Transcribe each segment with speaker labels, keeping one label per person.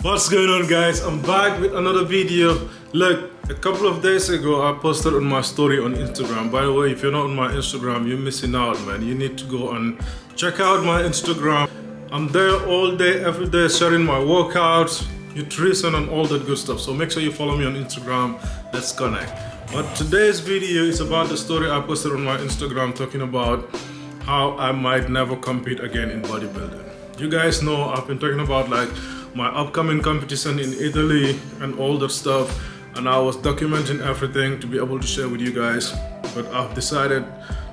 Speaker 1: What's going on, guys? I'm back with another video. Look, a couple of days ago I posted on my story on Instagram. By the way, if you're not on my Instagram, you're missing out, man. You need to go and check out my Instagram. I'm there all day, every day, sharing my workouts, nutrition and all that good stuff. So make sure you follow me on Instagram. Let's connect. But today's video is about the story I posted on my Instagram talking about how I might never compete again in bodybuilding. You guys know I've been talking about like my upcoming competition in Italy and all that stuff, and I was documenting everything to be able to share with you guys, but I've decided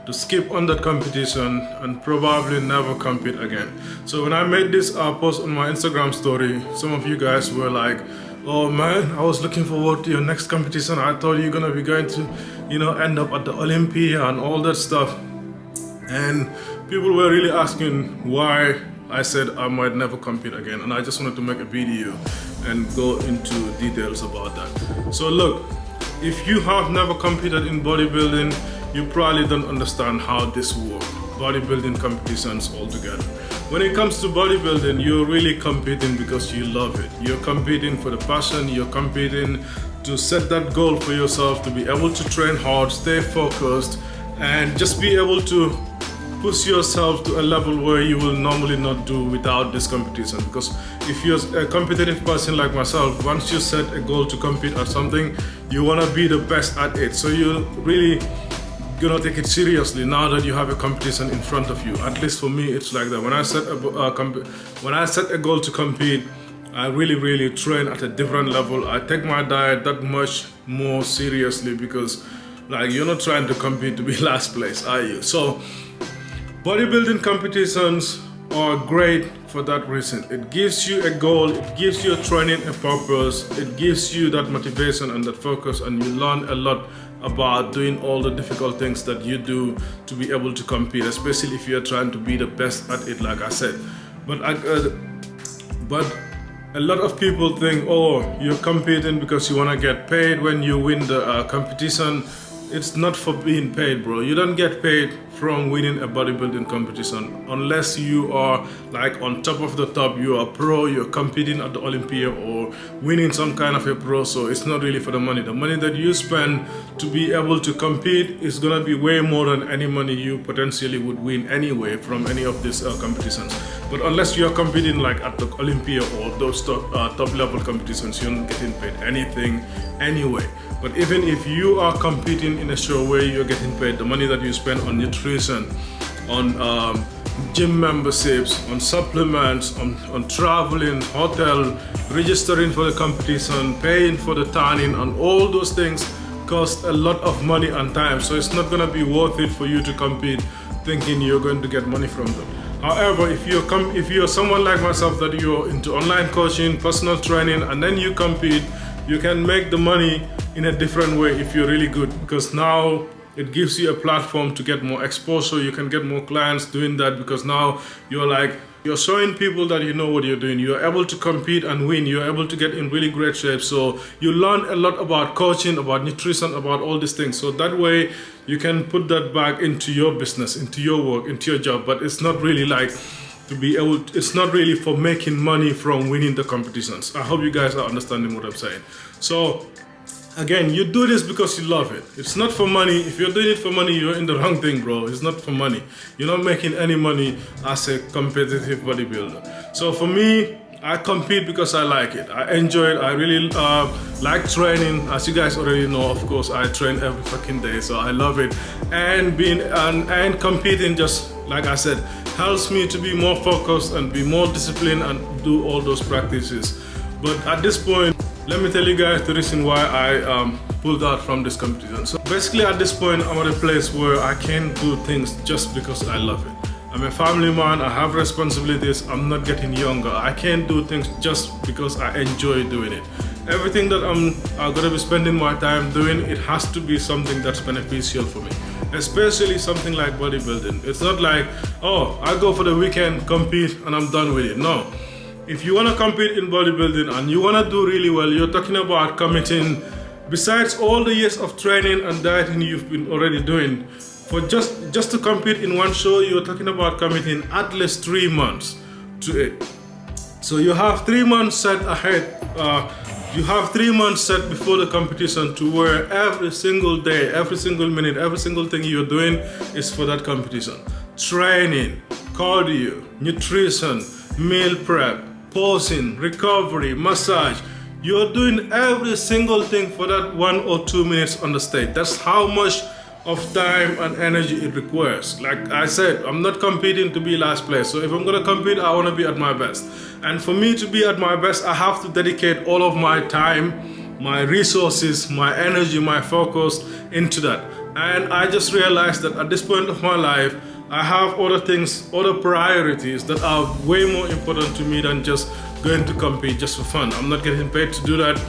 Speaker 1: to skip on that competition and probably never compete again. So when I made this post on my Instagram story, some of you guys were like, oh man, I was looking forward to your next competition. I thought you're gonna be going to, end up at the Olympia and all that stuff. And people were really asking why I said I might never compete again, and I just wanted to make a video and go into details about that. So look, if you have never competed in bodybuilding, you probably don't understand how this works, bodybuilding competitions altogether. When it comes to bodybuilding, you're really competing because you love it. You're competing for the passion, you're competing to set that goal for yourself, to be able to train hard, stay focused, and just be able to push yourself to a level where you will normally not do without this competition. Because if you're a competitive person like myself, once you set a goal to compete at something, you want to be the best at it. So you're really gonna take it seriously now that you have a competition in front of you. At least for me, it's like that. When I set a goal to compete, I really train at a different level. I take my diet that much more seriously, because like, you're not trying to compete to be last place, are you? So bodybuilding competitions are great for that reason. It gives you a goal, it gives your training a purpose, it gives you that motivation and that focus, and you learn a lot about doing all the difficult things that you do to be able to compete, especially if you're trying to be the best at it, like I said. But a lot of people think, oh, you're competing because you want to get paid when you win the competition. It's not for being paid, bro. You don't get paid from winning a bodybuilding competition unless you are like on top of the top. You are pro, you're competing at the Olympia or winning some kind of a pro. So it's not really for the money. The money that you spend to be able to compete is gonna be way more than any money you potentially would win anyway from any of these competitions. But unless you're competing like at the Olympia or those top level competitions, you're not getting paid anything anyway. But even if you are competing in a show where you're getting paid, the money that you spend on nutrition, on gym memberships, on supplements, on traveling, hotel, registering for the competition, paying for the tanning, and all those things cost a lot of money and time. So it's not gonna be worth it for you to compete thinking you're going to get money from them. However, if you're someone like myself that you're into online coaching, personal training, and then you compete, you can make the money in a different way if you're really good, because now it gives you a platform to get more exposure. You can get more clients doing that, because now you're showing people that you know what you're doing. You're able to compete and win. You're able to get in really great shape. So you learn a lot about coaching, about nutrition, about all these things. So that way you can put that back into your business, into your work, into your job. But it's not really like it's not really for making money from winning the competitions. I hope you guys are understanding what I'm saying. So again, you do this because you love it. It's not for money. If you're doing it for money, you're in the wrong thing, bro. It's not for money. You're not making any money as a competitive bodybuilder. So for me, I compete because I like it. I enjoy it. I really like training. As you guys already know, of course, I train every fucking day, so I love it. And and competing, just like I said, helps me to be more focused and be more disciplined and do all those practices. But at this point, let me tell you guys the reason why I pulled out from this competition. So basically at this point, I'm at a place where I can't do things just because I love it. I'm a family man, I have responsibilities, I'm not getting younger. I can't do things just because I enjoy doing it. Everything that I'm gonna be spending my time doing, it has to be something that's beneficial for me. Especially something like bodybuilding. It's not like, oh, I go for the weekend, compete, and I'm done with it. No. If you want to compete in bodybuilding and you want to do really well, you're talking about committing, besides all the years of training and dieting you've been already doing, for just to compete in one show, you're talking about committing at least 3 months to it. So you have 3 months set ahead. You have 3 months set before the competition to where every single day, every single minute, every single thing you're doing is for that competition. Training, cardio, nutrition, meal prep, posing, recovery, massage. You're doing every single thing for that 1 or 2 minutes on the stage. That's how much of time and energy it requires. Like I said, I'm not competing to be last place. So if I'm gonna compete, I wanna be at my best. And for me to be at my best, I have to dedicate all of my time, my resources, my energy, my focus into that. And I just realized that at this point of my life, I have other things, other priorities that are way more important to me than just going to compete just for fun. I'm not getting paid to do that.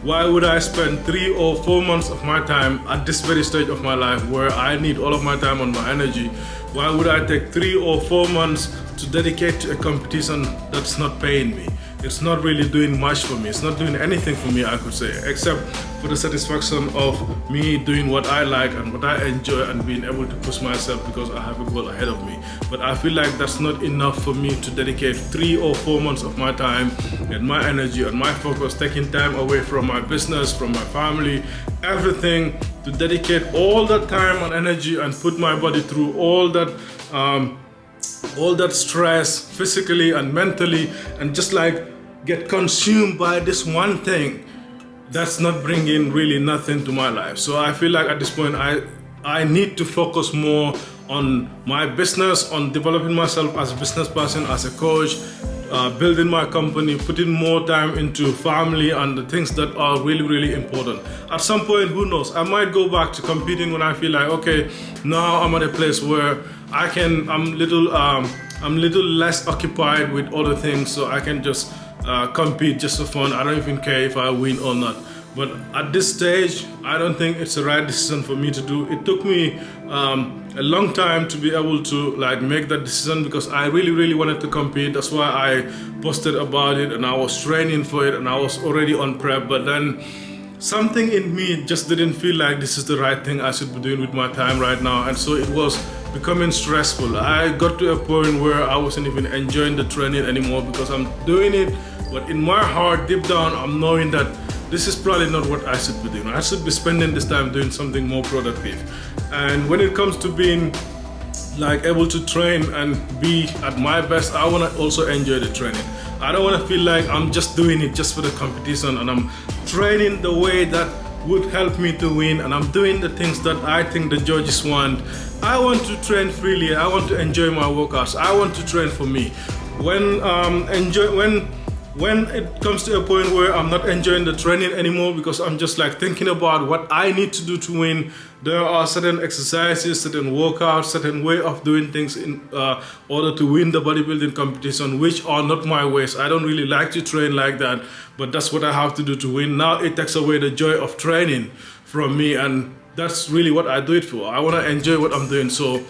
Speaker 1: Why would I spend 3 or 4 months of my time at this very stage of my life where I need all of my time and my energy? Why would I take 3 or 4 months to dedicate to a competition that's not paying me? It's not really doing much for me. It's not doing anything for me, I could say, except for the satisfaction of me doing what I like and what I enjoy and being able to push myself because I have a goal ahead of me. But I feel like that's not enough for me to dedicate 3 or 4 months of my time and my energy and my focus, taking time away from my business, from my family, everything, to dedicate all that time and energy and put my body through all that stress physically and mentally, and just like get consumed by this one thing that's not bringing really nothing to my life. So I feel like at this point I need to focus more on my business, on developing myself as a business person, as a coach, building my company, putting more time into family and the things that are really, really important. At some point, who knows, I might go back to competing when I feel like, okay, now I'm at a place where I'm little less occupied with other things, so I can just compete just for fun. I don't even care if I win or not. But at this stage, I don't think it's the right decision for me to do. It took me a long time to be able to like make that decision because I really, really wanted to compete. That's why I posted about it and I was training for it and I was already on prep. But then something in me just didn't feel like this is the right thing I should be doing with my time right now. And so it was becoming stressful. I got to a point where I wasn't even enjoying the training anymore because I'm doing it, but in my heart, deep down, I'm knowing that this is probably not what I should be doing. I should be spending this time doing something more productive. And when it comes to being like able to train and be at my best, I want to also enjoy the training. I don't want to feel like I'm just doing it just for the competition and I'm training the way that would help me to win and I'm doing the things that I think the judges want. I want to train freely. I want to enjoy my workouts. I want to train for me. When it comes to a point where I'm not enjoying the training anymore because I'm just like thinking about what I need to do to win, there are certain exercises, certain workouts, certain way of doing things in order to win the bodybuilding competition, which are not my ways. I don't really like to train like that, but that's what I have to do to win. Now it takes away the joy of training from me, and that's really what I do it for. I want to enjoy what I'm doing. So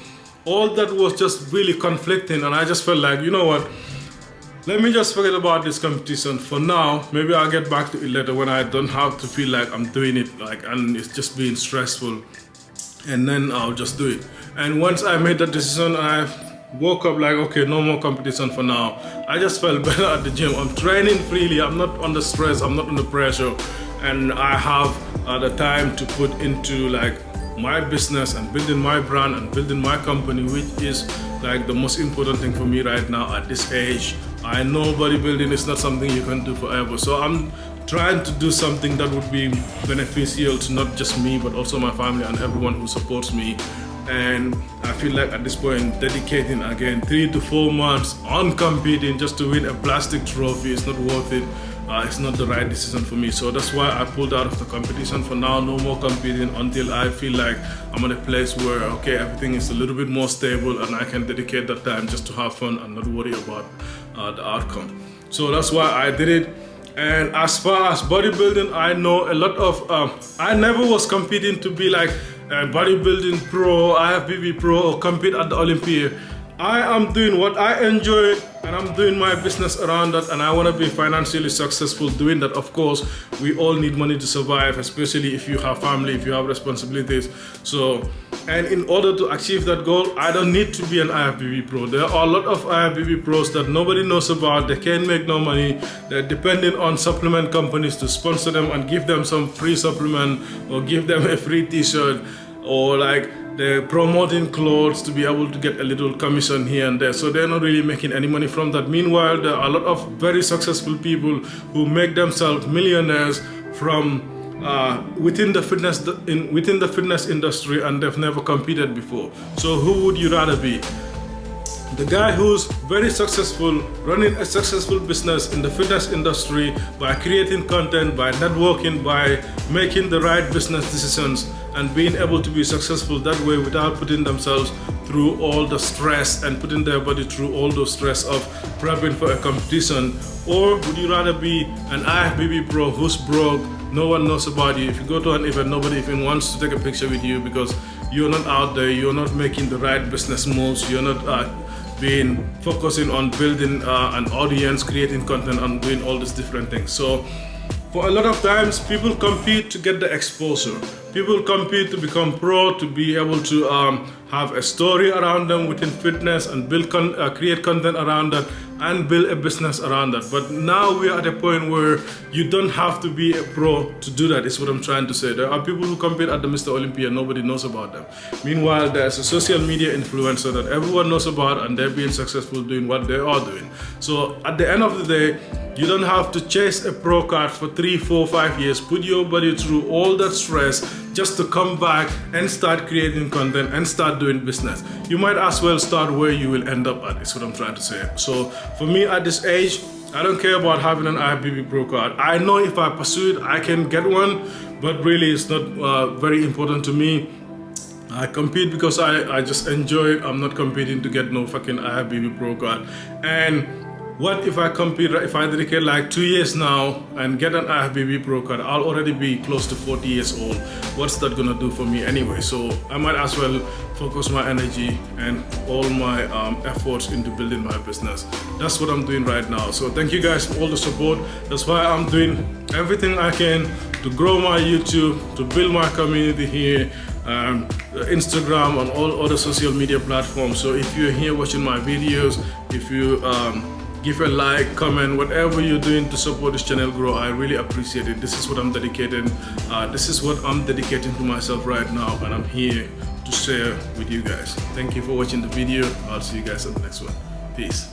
Speaker 1: all that was just really conflicting, and I just felt like, you know what? Let me just forget about this competition for now. Maybe I'll get back to it later when I don't have to feel like I'm doing it and it's just being stressful, and then I'll just do it. And once I made that decision, I woke up like, okay, no more competition for now. I just felt better at the gym. I'm training freely. I'm not under stress. I'm not under pressure, and I have the time to put into like my business and building my brand and building my company, which is like the most important thing for me right now at this age. I know bodybuilding is not something you can do forever, so I'm trying to do something that would be beneficial to not just me but also my family and everyone who supports me. And I feel like at this point, dedicating again 3 to 4 months on competing just to win a plastic trophy is not worth it. It's not the right decision for me. So that's why I pulled out of the competition for now. No more competing until I feel like I'm at a place where, okay, everything is a little bit more stable and I can dedicate that time just to have fun and not worry about the outcome. So that's why I did it. And as far as bodybuilding, I know a lot of, I never was competing to be like a bodybuilding pro, IFBB pro, or compete at the Olympia. I am doing what I enjoy, and I'm doing my business around that, and I want to be financially successful doing that. Of course, we all need money to survive, especially if you have family, if you have responsibilities. So, and in order to achieve that goal, I don't need to be an IFBB pro. There are a lot of IFBB pros that nobody knows about. They can't make no money. They're dependent on supplement companies to sponsor them and give them some free supplement or give them a free t-shirt, or like they're promoting clothes to be able to get a little commission here and there. So they're not really making any money from that. Meanwhile, there are a lot of very successful people who make themselves millionaires from within the fitness industry, and they've never competed before. So who would you rather be? The guy who's very successful, running a successful business in the fitness industry by creating content, by networking, by making the right business decisions, and being able to be successful that way without putting themselves through all the stress and putting their body through all the stress of prepping for a competition? Or would you rather be an IFBB pro who's broke, no one knows about you? If you go to an event, nobody even wants to take a picture with you because you're not out there, you're not making the right business moves, you're not focusing on building an audience, creating content, and doing all these different things. So for a lot of times, people compete to get the exposure. People compete to become pro, to be able to have a story around them within fitness and create content around that and build a business around that. But now we are at a point where you don't have to be a pro to do that, is what I'm trying to say. There are people who compete at the Mr. Olympia, nobody knows about them. Meanwhile, there's a social media influencer that everyone knows about, and they're being successful doing what they are doing. So at the end of the day, you don't have to chase a pro card for 3, 4, 5 years, put your body through all that stress just to come back and start creating content and start doing business. You might as well start where you will end up at, is what I'm trying to say. So for me at this age, I don't care about having an IFBB pro card. I know if I pursue it, I can get one, but really it's not very important to me. I compete because I just enjoy it. I'm not competing to get no fucking IFBB pro card. And what if I compete, if I dedicate like 2 years now and get an IFBB pro card, I'll already be close to 40 years old. What's that gonna do for me anyway? So I might as well focus my energy and all my efforts into building my business. That's what I'm doing right now. So thank you guys for all the support. That's why I'm doing everything I can to grow my YouTube, to build my community here, Instagram and all other social media platforms. So if you're here watching my videos, if you give a like, comment, whatever you're doing to support this channel grow, I really appreciate it. This is what I'm dedicating. This is what I'm dedicating to myself right now, and I'm here to share with you guys. Thank you for watching the video. I'll see you guys in the next one. Peace.